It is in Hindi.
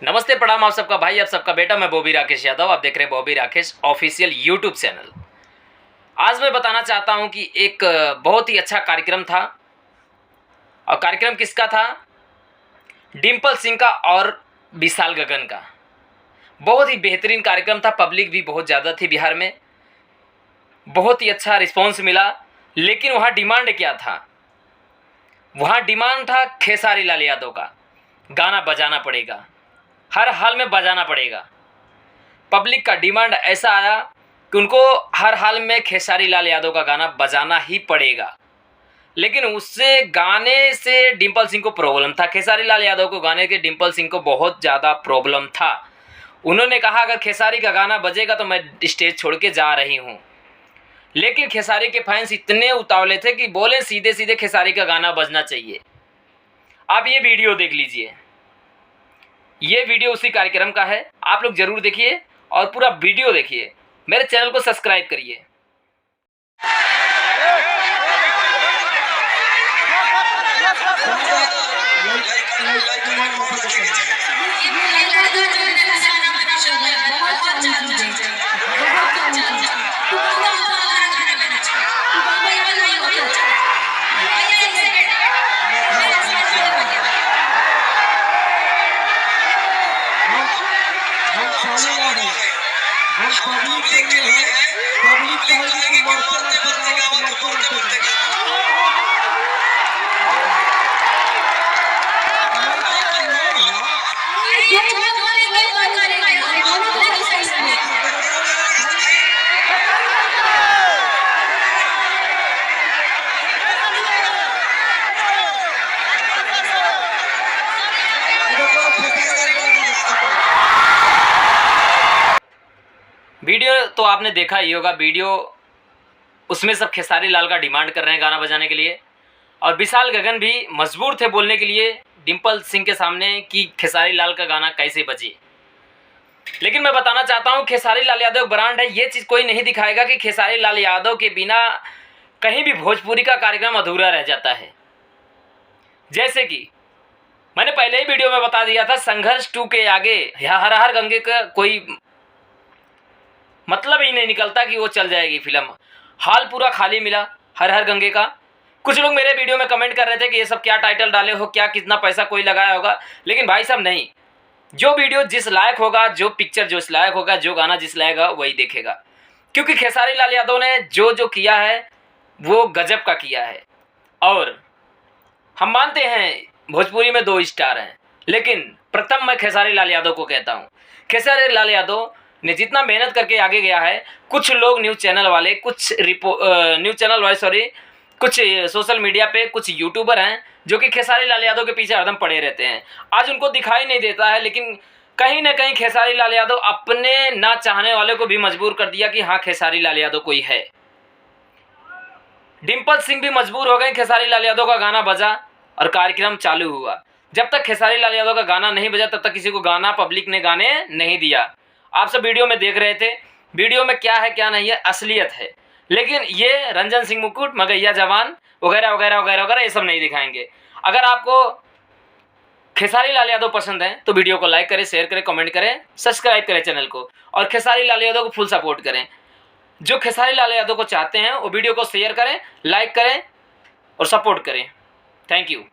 नमस्ते प्रणाम आप सबका भाई, आप सबका बेटा, मैं बॉबी राकेश यादव। आप देख रहे हैं Bobby Rakesh official YouTube channel. आज मैं बताना चाहता हूं कि एक बहुत ही अच्छा कार्यक्रम था। और कार्यक्रम किसका था? डिम्पल सिंह का और विशाल गगन का। बहुत ही बेहतरीन कार्यक्रम था। पब्लिक भी बहुत ज़्यादा थी बिहार में। बहुत ही अच्छा रिस्पॉन्स मिला। लेकिन वहाँ डिमांड क्या था? वहाँ डिमांड था खेसारी लाल यादव का गाना बजाना पड़ेगा, हर हाल में बजाना पड़ेगा। पब्लिक का डिमांड ऐसा आया कि उनको हर हाल में खेसारी लाल यादव का गाना बजाना ही पड़ेगा। लेकिन उससे गाने से डिम्पल सिंह को प्रॉब्लम था। खेसारी लाल यादव को गाने के डिम्पल सिंह को बहुत ज़्यादा प्रॉब्लम था। उन्होंने कहा अगर खेसारी का गाना बजेगा तो मैं स्टेज छोड़ के जा रही हूँ। लेकिन खेसारी के फैंस इतने उतावले थे कि बोले सीधे सीधे खेसारी का गाना बजना चाहिए। आप ये वीडियो देख लीजिए। ये वीडियो उसी कार्यक्रम का है। आप लोग जरूर देखिए और पूरा वीडियो देखिए। मेरे चैनल को सब्सक्राइब करिए। पब्लिक के लिए है। पब्लिक कहेगी कि मरते मरते वीडियो तो आपने देखा ही होगा। वीडियो उसमें सब खेसारी लाल का डिमांड कर रहे हैं गाना बजाने के लिए। और विशाल गगन भी मजबूर थे बोलने के लिए डिम्पल सिंह के सामने कि खेसारी लाल का गाना कैसे बजे। लेकिन मैं बताना चाहता हूँ खेसारी लाल यादव ब्रांड है। ये चीज़ कोई नहीं दिखाएगा कि खेसारी लाल यादव के बिना कहीं भी भोजपुरी का कार्यक्रम अधूरा रह जाता है। जैसे कि मैंने पहले ही वीडियो में बता दिया था, संघर्ष 2 के आगे या हर हर गंगे का कोई मतलब ही नहीं निकलता कि वो चल जाएगी फिल्म। हाल पूरा खाली मिला हर हर गंगे का। कुछ लोग मेरे वीडियो में कमेंट कर रहे थे कि ये सब क्या टाइटल डाले हो, क्या कितना पैसा कोई लगाया होगा। लेकिन भाई साहब नहीं, जो वीडियो जिस लायक होगा, जो पिक्चर जो इस लायक होगा, जो गाना जिस लायक होगा वही देखेगा। क्योंकि खेसारी लाल यादव ने जो जो किया है वो गजब का किया है। और हम मानते हैं भोजपुरी में 2 स्टार हैं, लेकिन प्रथम मैं खेसारी लाल यादव को कहता हूँ। खेसारी लाल यादव ने जितना मेहनत करके आगे गया है, कुछ लोग न्यूज़ चैनल वाले, कुछ सोशल मीडिया पे कुछ यूट्यूबर हैं जो कि खेसारी लाल यादव के पीछे हरदम पड़े रहते हैं। आज उनको दिखाई नहीं देता है, लेकिन कहीं ना कहीं खेसारी लाल यादव अपने ना चाहने वाले को भी मजबूर कर दिया कि हाँ खेसारी लाल यादव कोई है। डिम्पल सिंह भी मजबूर हो गए। खेसारी लाल यादव का गाना बजा और कार्यक्रम चालू हुआ। जब तक खेसारी लाल यादव का गाना नहीं बजा तब तक किसी को गाना पब्लिक ने गाने नहीं दिया। आप सब वीडियो में देख रहे थे। वीडियो में क्या है क्या नहीं है, असलियत है। लेकिन ये रंजन सिंह मुकुट, मगैया जवान वगैरह वगैरह वगैरह वगैरह ये सब नहीं दिखाएंगे। अगर आपको खेसारी लाल यादव पसंद है तो वीडियो को लाइक करें, शेयर करें, कमेंट करें, सब्सक्राइब करें चैनल को और खेसारी लाल यादव को फुल सपोर्ट करें। जो खेसारी लाल यादव को चाहते हैं वो वीडियो को शेयर करें, लाइक करें और सपोर्ट करें। Thank you.